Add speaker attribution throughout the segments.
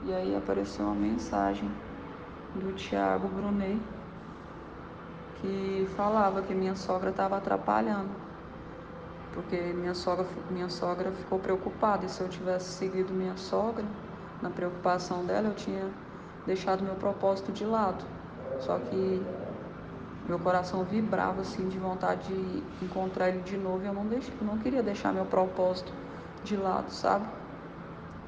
Speaker 1: E aí apareceu uma mensagem do Thiago Brunet que falava que minha sogra estava atrapalhando, porque minha sogra ficou preocupada, e se eu tivesse seguido minha sogra, na preocupação dela, eu tinha deixado meu propósito de lado. Só que meu coração vibrava assim de vontade de encontrar ele de novo, e eu não queria deixar meu propósito de lado, sabe?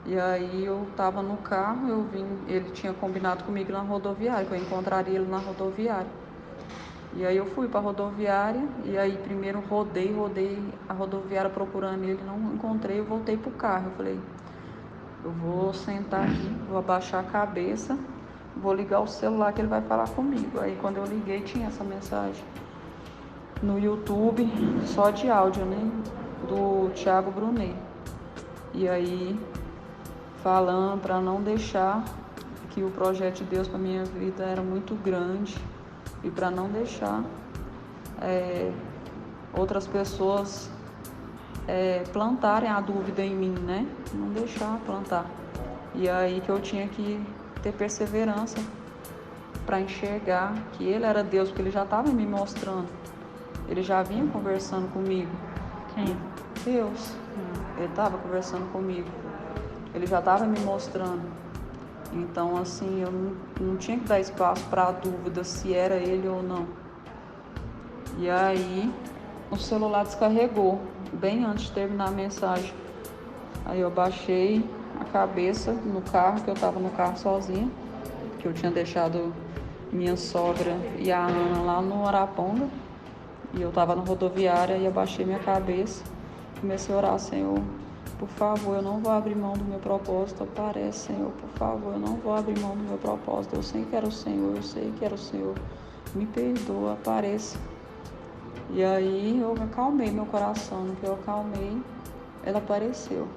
Speaker 1: E aí eu tava no carro, ele tinha combinado comigo na rodoviária, que eu encontraria ele na rodoviária. E aí eu fui para a rodoviária, e aí primeiro rodei a rodoviária procurando ele, não encontrei, eu voltei pro carro. Eu falei, eu vou sentar aqui, vou abaixar a cabeça, vou ligar o celular que ele vai falar comigo. Aí quando eu liguei tinha essa mensagem no YouTube, só de áudio, né, do Thiago Brunet. E aí falando para não deixar, que o projeto de Deus para minha vida era muito grande, e para não deixar outras pessoas plantarem a dúvida em mim, né? Não deixar plantar. E aí que eu tinha que ter perseverança para enxergar que ele era Deus, porque ele já estava me mostrando. Ele já vinha conversando comigo.
Speaker 2: Quem?
Speaker 1: Deus. Ele estava conversando comigo. Ele já estava me mostrando. Então, assim, eu não tinha que dar espaço para a dúvida se era ele ou não. E aí, o celular descarregou, bem antes de terminar a mensagem. Aí eu baixei a cabeça no carro, que eu estava no carro sozinha, que eu tinha deixado minha sogra e a Ana lá no Araponga. E eu estava na rodoviária, e abaixei minha cabeça, comecei a orar, Senhor, por favor, eu não vou abrir mão do meu propósito, aparece, Senhor, por favor, eu não vou abrir mão do meu propósito, eu sei que era o Senhor, eu sei que era o Senhor, me perdoa, apareça. E aí eu acalmei meu coração, no que eu acalmei, ela apareceu.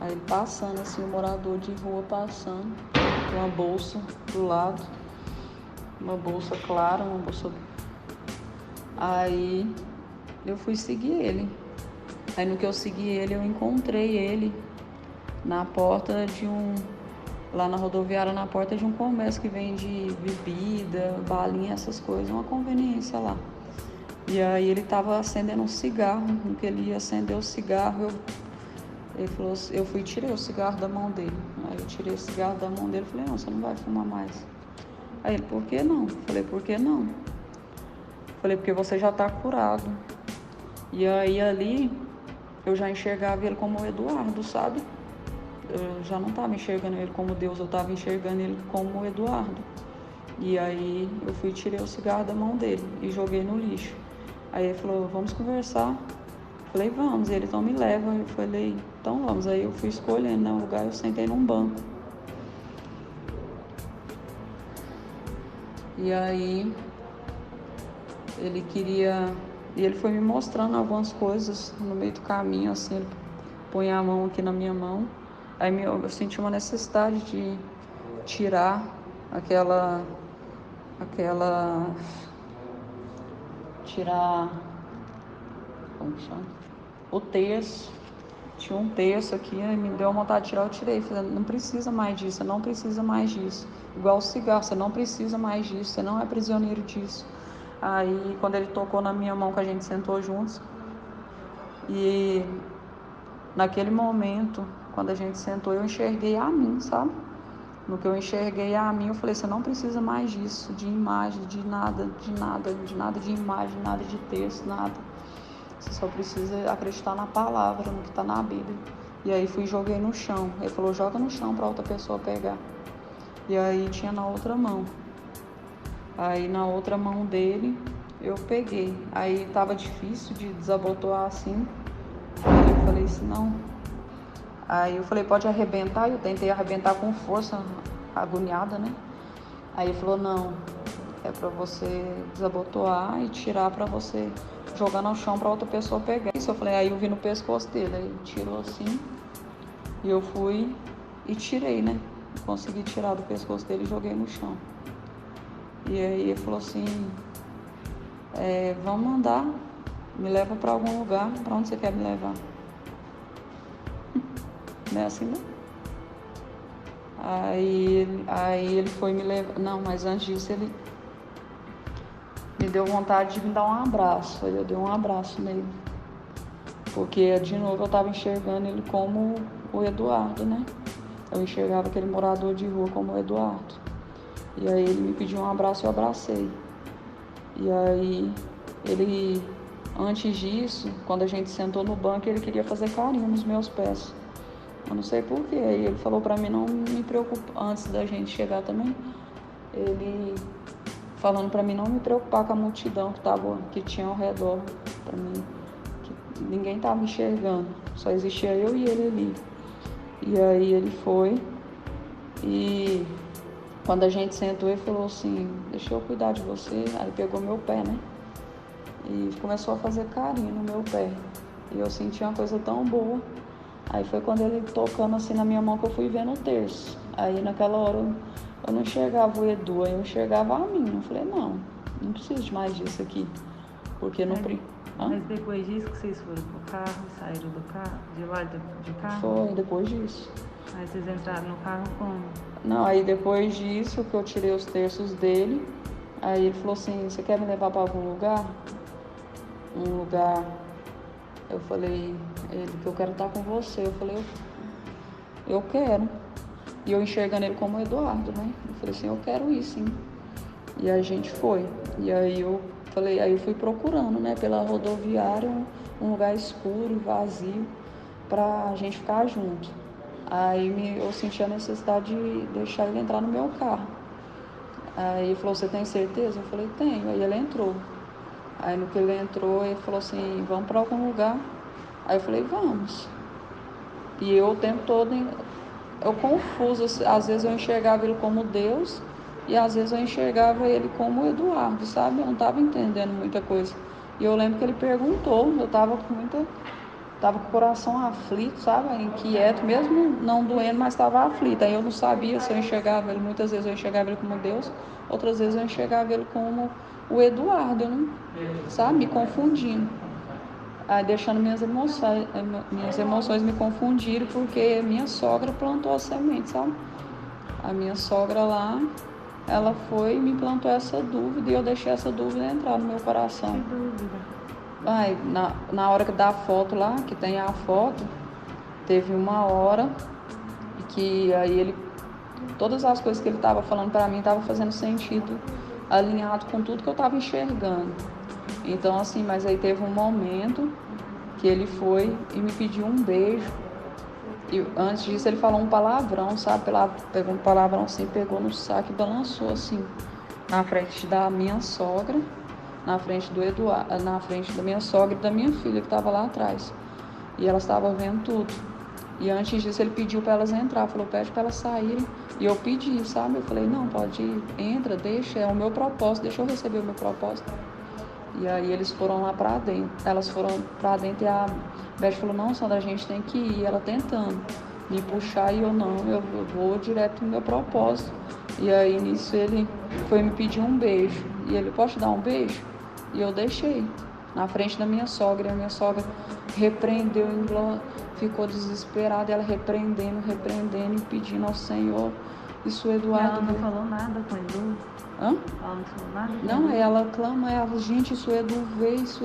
Speaker 1: Aí ele passando assim, o morador de rua passando, com uma bolsa do lado, uma bolsa clara, uma bolsa... Aí eu fui seguir ele. Aí no que eu segui ele, eu encontrei ele na porta lá na rodoviária, na porta de um comércio que vende bebida, balinha, essas coisas, uma conveniência lá. E aí ele tava acendendo um cigarro, no que ele ia acender o cigarro, ele falou, eu fui e tirei o cigarro da mão dele. Aí eu tirei o cigarro da mão dele e falei, não, você não vai fumar mais. Aí ele, por que não? Falei, por que não? Falei, porque você já tá curado. E aí ali eu já enxergava ele como o Eduardo, sabe? Eu já não estava enxergando ele como Deus, eu estava enxergando ele como o Eduardo. E aí eu fui e tirei o cigarro da mão dele e joguei no lixo. Aí ele falou, vamos conversar. Falei, vamos. E ele, então me leva. Eu falei, então vamos. Aí eu fui escolhendo, né, um lugar, eu sentei num banco. E aí ele queria... E ele foi me mostrando algumas coisas no meio do caminho, assim, ele põe a mão aqui na minha mão. Aí eu senti uma necessidade de tirar tirar, como que chama? O terço. Tinha um terço aqui, aí me deu vontade de tirar, eu tirei. Falei, não precisa mais disso, você não precisa mais disso. Igual o cigarro, você não precisa mais disso, você não é prisioneiro disso. Aí quando ele tocou na minha mão, que a gente sentou juntos, e naquele momento, quando a gente sentou, eu enxerguei a mim, sabe? No que eu enxerguei a mim, eu falei, você não precisa mais disso, de imagem, de nada, de imagem, nada de texto, nada. Você só precisa acreditar na palavra, no que está na Bíblia. E aí fui e joguei no chão. Ele falou, joga no chão para outra pessoa pegar. E aí tinha na outra mão. Aí na outra mão dele, eu peguei. Aí tava difícil de desabotoar assim. Aí eu falei assim, não. Aí eu falei, pode arrebentar? Eu tentei arrebentar com força, agoniada, né? Aí ele falou, não, é pra você desabotoar e tirar pra você jogar no chão pra outra pessoa pegar. Isso eu falei, aí eu vi no pescoço dele, aí ele tirou assim, e eu fui e tirei, né? Consegui tirar do pescoço dele e joguei no chão. E aí ele falou assim, vamos andar, me leva pra algum lugar, pra onde você quer me levar? Não é assim, não? Aí ele foi me levar. Não, mas antes disso ele me deu vontade de me dar um abraço. Aí eu dei um abraço nele. Porque de novo eu estava enxergando ele como o Eduardo, né? Eu enxergava aquele morador de rua como o Eduardo. E aí ele me pediu um abraço e eu abracei. E aí ele, antes disso, quando a gente sentou no banco, ele queria fazer carinho nos meus pés. Eu não sei porquê. Aí ele falou pra mim não me preocupar, antes da gente chegar também, ele falando pra mim não me preocupar com a multidão que tinha ao redor, pra mim, que ninguém tava enxergando, só existia eu e ele ali. E aí ele foi e quando a gente sentou ele falou assim, deixa eu cuidar de você. Aí pegou meu pé, né? E começou a fazer carinho no meu pé. E eu senti uma coisa tão boa. Aí foi quando ele tocando assim na minha mão que eu fui vendo o terço. Aí naquela hora eu não enxergava o Edu, aí eu enxergava a mim. Eu falei, não preciso de mais disso aqui. Porque não...
Speaker 2: Mas depois disso que vocês foram pro carro, saíram do carro, de lá de carro?
Speaker 1: Foi, depois disso.
Speaker 2: Aí vocês entraram no carro como?
Speaker 1: Não, aí depois disso que eu tirei os terços dele, aí ele falou assim, você quer me levar para algum lugar? Um lugar... Eu falei, ele, que eu quero estar com você. Eu falei, eu quero. E eu enxergando ele como Eduardo, né? Eu falei assim, eu quero ir sim. E a gente foi. E aí eu falei, aí eu fui procurando, né, pela rodoviária, um lugar escuro e vazio pra gente ficar junto. Aí eu senti a necessidade de deixar ele entrar no meu carro. Aí ele falou, você tem certeza? Eu falei, tenho. Aí ele entrou. Aí no que ele entrou, ele falou assim, vamos para algum lugar? Aí eu falei, vamos. E eu o tempo todo, eu confuso, às vezes eu enxergava ele como Deus e às vezes eu enxergava ele como Eduardo, sabe? Eu não estava entendendo muita coisa. E eu lembro que ele perguntou, eu estava com o coração aflito, sabe? Inquieto, mesmo não doendo, mas estava aflito. Aí eu não sabia se eu enxergava ele, muitas vezes eu enxergava ele como Deus, outras vezes eu enxergava ele como o Eduardo, eu não, sabe? Me confundindo. Aí deixando minhas emoções me confundirem, porque minha sogra plantou a semente, sabe? A minha sogra lá, ela foi e me plantou essa dúvida e eu deixei essa dúvida entrar no meu coração.
Speaker 2: Que dúvida?
Speaker 1: Aí, na hora da foto lá, que tem a foto, teve uma hora que aí ele, todas as coisas que ele estava falando para mim estavam fazendo sentido, alinhado com tudo que eu estava enxergando. Então assim, mas aí teve um momento que ele foi e me pediu um beijo. E antes disso ele falou um palavrão, sabe? Pegou um palavrão assim, pegou no saco e balançou assim, na frente da minha sogra, na frente do Eduardo, na frente da minha sogra e da minha filha que estava lá atrás. E elas estavam vendo tudo. E antes disso ele pediu para elas entrar, falou, pede para elas saírem. E eu pedi, sabe? Eu falei, não, pode ir, entra, deixa, é o meu propósito, deixa eu receber o meu propósito. E aí eles foram lá pra dentro, elas foram pra dentro e a Beth falou, não, Sandra, a gente tem que ir. Ela tentando me puxar e eu não, eu vou direto no meu propósito. E aí nisso ele foi me pedir um beijo. E ele, posso te dar um beijo? E eu deixei, na frente da minha sogra. E a minha sogra repreendeu, ficou desesperada, ela repreendendo e pedindo ao Senhor. Isso o Eduardo...
Speaker 2: Ela não falou nada com o Edu?
Speaker 1: Hã?
Speaker 2: Ela não falou nada?
Speaker 1: Não, ela clama, gente, isso o Edu vê isso,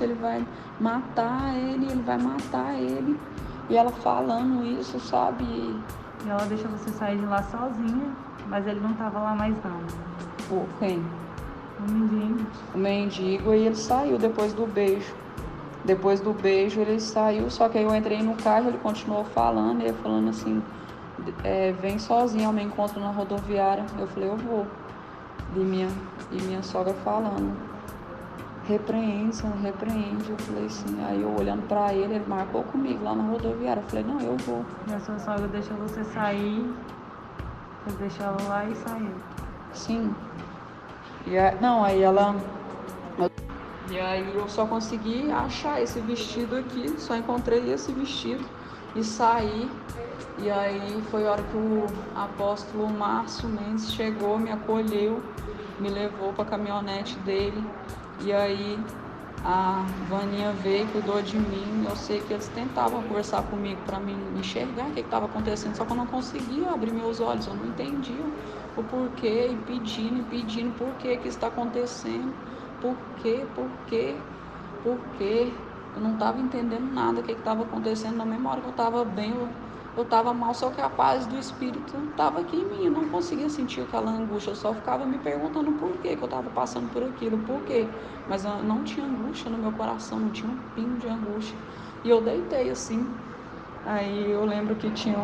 Speaker 1: ele vai matar ele. E ela falando isso, sabe?
Speaker 2: E ela deixou você sair de lá sozinha, mas ele não tava lá mais não.
Speaker 1: Quem?
Speaker 2: O mendigo.
Speaker 1: O mendigo, e ele saiu depois do beijo. Depois do beijo ele saiu, só que aí eu entrei no carro, ele continuou falando, ele falando assim, vem sozinho ao meu encontro na rodoviária. Eu falei, eu vou. E minha sogra falando, repreende. Eu falei assim, aí eu olhando pra ele marcou comigo lá na rodoviária. Eu falei, não, eu vou.
Speaker 2: E a sua sogra deixou você sair, você deixou ela lá e saiu?
Speaker 1: Sim. Aí ela... E aí eu só consegui achar esse vestido aqui, só encontrei esse vestido e saí. E aí foi a hora que o apóstolo Márcio Mendes chegou, me acolheu, me levou para a caminhonete dele. E aí A Vaninha veio, cuidou de mim. Eu sei que eles tentavam conversar comigo para me enxergar o que estava acontecendo, só que eu não conseguia abrir meus olhos, eu não entendia o porquê, e pedindo por que está acontecendo, por quê, por quê. Eu não estava entendendo nada do que estava acontecendo. Na mesma hora que eu estava bem, eu estava mal, só que a paz do Espírito estava aqui em mim. Eu não conseguia sentir aquela angústia, eu só ficava me perguntando por que eu estava passando por aquilo, por quê. Mas eu não tinha angústia no meu coração, não tinha um pingo de angústia. E eu deitei assim. Aí eu lembro que tinha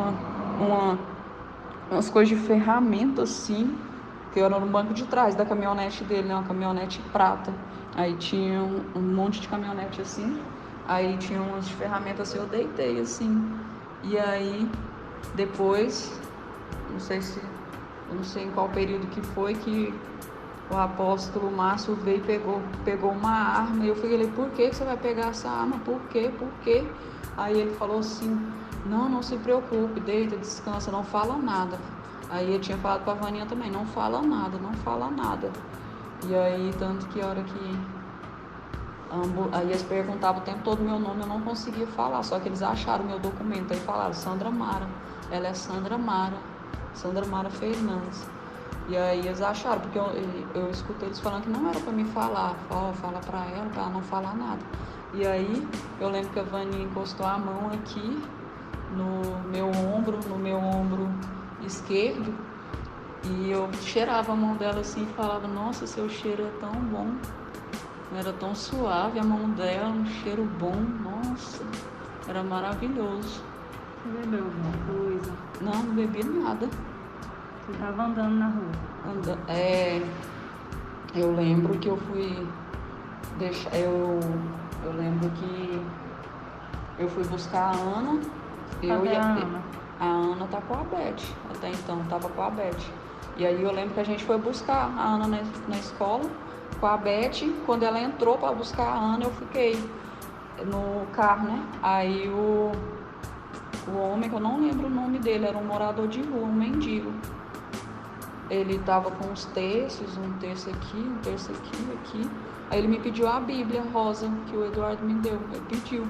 Speaker 1: umas coisas de ferramenta assim, que eu era no banco de trás da caminhonete dele, né? Uma caminhonete prata. Aí tinha um monte de caminhonete assim. Aí tinha umas ferramentas assim, eu deitei assim. E aí depois, eu não sei em qual período que foi que o apóstolo Márcio veio e pegou uma arma. E eu falei, por que você vai pegar essa arma? Por quê? Por quê? Aí ele falou assim, não se preocupe, deita, descansa, não fala nada. Aí eu tinha falado pra Vaninha também, não fala nada. E aí, tanto que a hora que aí eles perguntavam o tempo todo meu nome, eu não conseguia falar, só que eles acharam meu documento, aí falaram, Sandra Mara, ela é Sandra Mara Fernandes. E aí eles acharam, porque eu escutei eles falando que não era pra me falar, fala pra ela não falar nada. E aí eu lembro que a Vaninha encostou a mão aqui no meu ombro esquerdo, e eu cheirava a mão dela assim e falava, nossa, seu cheiro é tão bom. Era tão suave a mão dela, um cheiro bom, nossa, era maravilhoso.
Speaker 2: Você bebeu alguma coisa?
Speaker 1: Não bebi nada.
Speaker 2: Você estava andando na rua?
Speaker 1: Eu lembro que eu fui deixar, eu lembro que eu fui buscar a Ana. A Ana tá com a Beth, até então tava com a Beth. E aí eu lembro que a gente foi buscar a Ana na escola com a Beth. Quando ela entrou para buscar a Ana, eu fiquei no carro, né? Aí o homem, que eu não lembro o nome dele, era um morador de rua, um mendigo. Ele tava com uns terços, um terço aqui. Aí ele me pediu a Bíblia rosa que o Eduardo me deu, ele pediu.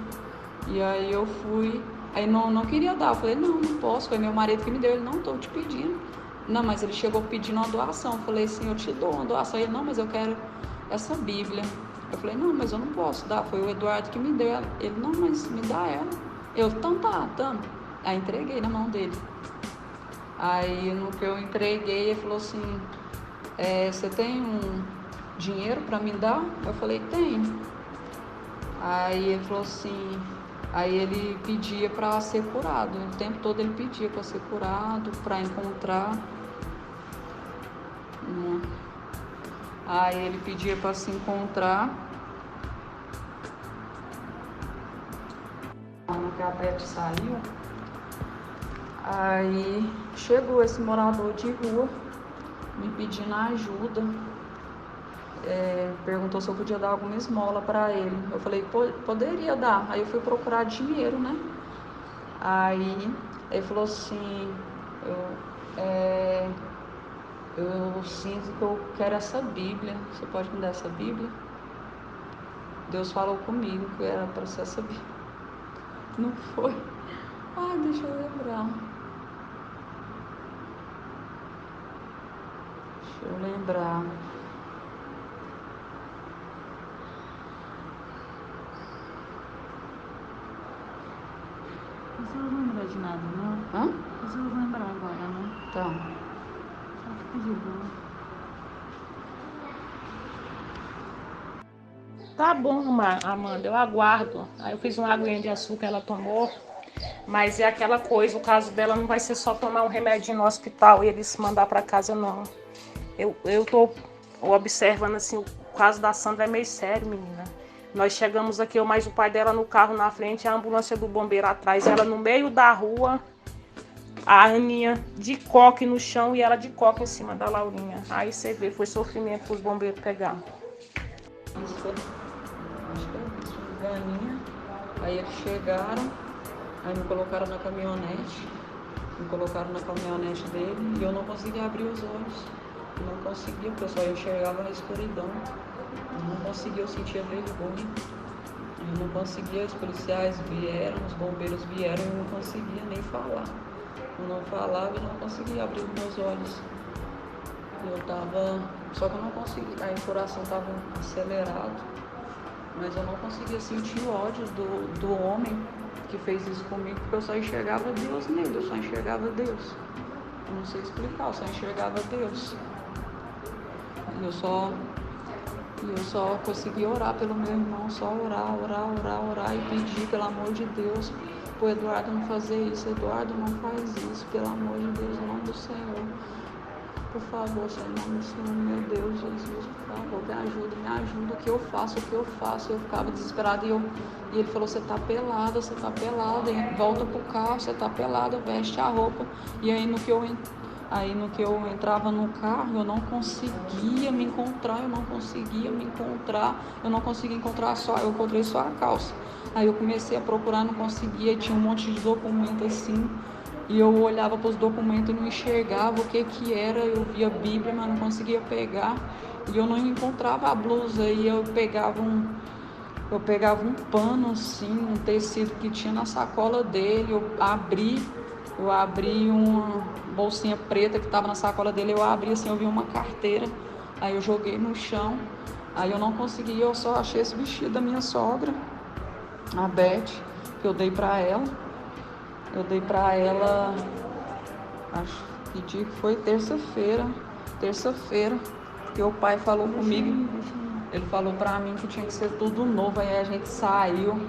Speaker 1: E aí eu fui, aí não queria dar, eu falei, não posso, foi meu marido que me deu. Ele, não, tô te pedindo. Não, mas ele chegou pedindo uma doação, eu falei assim, eu te dou uma doação. Ele, não, mas eu quero essa Bíblia. Eu falei, não, mas eu não posso dar, foi o Eduardo que me deu. Ele, não, mas me dá ela. Eu, então tá, tamo. Aí entreguei na mão dele. Aí no que eu entreguei, ele falou assim, você tem um dinheiro para me dar? Eu falei, tenho. Aí ele falou assim, aí ele pedia para ser curado, o tempo todo ele pedia para ser curado, para encontrar. Aí ele pedia para se encontrar. Quando a Beth saiu, aí chegou esse morador de rua me pedindo ajuda, perguntou se eu podia dar alguma esmola para ele. Eu falei, poderia dar. Aí eu fui procurar dinheiro, né? Aí ele falou assim, eu sinto que eu quero essa Bíblia, você pode me dar essa Bíblia? Deus falou comigo que era para ser essa Bíblia. Não foi? Deixa eu lembrar.
Speaker 2: Você não lembra de nada, não?
Speaker 1: Hã?
Speaker 2: Você não lembrar agora, não?
Speaker 1: Tá.
Speaker 2: Só fica de boa. Tá bom, Amanda, eu aguardo. Aí eu fiz uma aguinha de açúcar, ela tomou. Mas é aquela coisa, o caso dela não vai ser só tomar um remédio no hospital e eles mandar para casa, não. Eu tô observando assim, o caso da Sandra é meio sério, menina. Nós chegamos aqui, eu mais o pai dela no carro na frente, a ambulância do bombeiro atrás, ela no meio da rua, a Aninha de coque no chão e ela de coque em cima da Laurinha. Aí você vê, foi sofrimento para os bombeiros pegar.
Speaker 1: Isso foi, acho que foi isso, Aninha. Aí eles chegaram, aí me colocaram na caminhonete dele e eu não conseguia abrir os olhos. Não conseguia, porque eu só enxergava na escuridão. Eu não conseguia, eu sentia vergonha. Eu não conseguia, os policiais vieram, os bombeiros vieram, eu não conseguia nem falar. Eu não falava e não conseguia abrir os meus olhos. Só que eu não conseguia, aí o coração estava acelerado, mas eu não conseguia sentir o ódio do homem que fez isso comigo, porque eu só enxergava Deus nele, eu só enxergava Deus. Eu não sei explicar, eu só enxergava Deus. E eu só conseguia orar pelo meu irmão, só orar e pedir, pelo amor de Deus, pro Eduardo não fazer isso. Eduardo, não faz isso, pelo amor de Deus, em nome do Senhor. Por favor, Senhor, em nome do Senhor, meu Deus, Jesus, por favor, me ajuda, o que eu faço? Eu ficava desesperada e ele falou, você tá pelada, volta pro carro, você tá pelada, veste a roupa. E aí no que eu entrava no carro, eu não conseguia me encontrar, eu não conseguia encontrar eu encontrei só a calça. Aí eu comecei a procurar, não conseguia, tinha um monte de documento assim, e eu olhava para os documentos e não enxergava o que era, eu via a Bíblia, mas não conseguia pegar, e eu não encontrava a blusa, e eu pegava um pano assim, um tecido que tinha na sacola dele, eu abri uma bolsinha preta que estava na sacola dele, eu abri assim, eu vi uma carteira, aí eu joguei no chão, aí eu não conseguia, eu só achei esse vestido da minha sogra, a Beth, que eu dei para ela, acho que dia que foi terça-feira, porque o pai falou comigo, ele falou para mim que tinha que ser tudo novo, aí a gente saiu,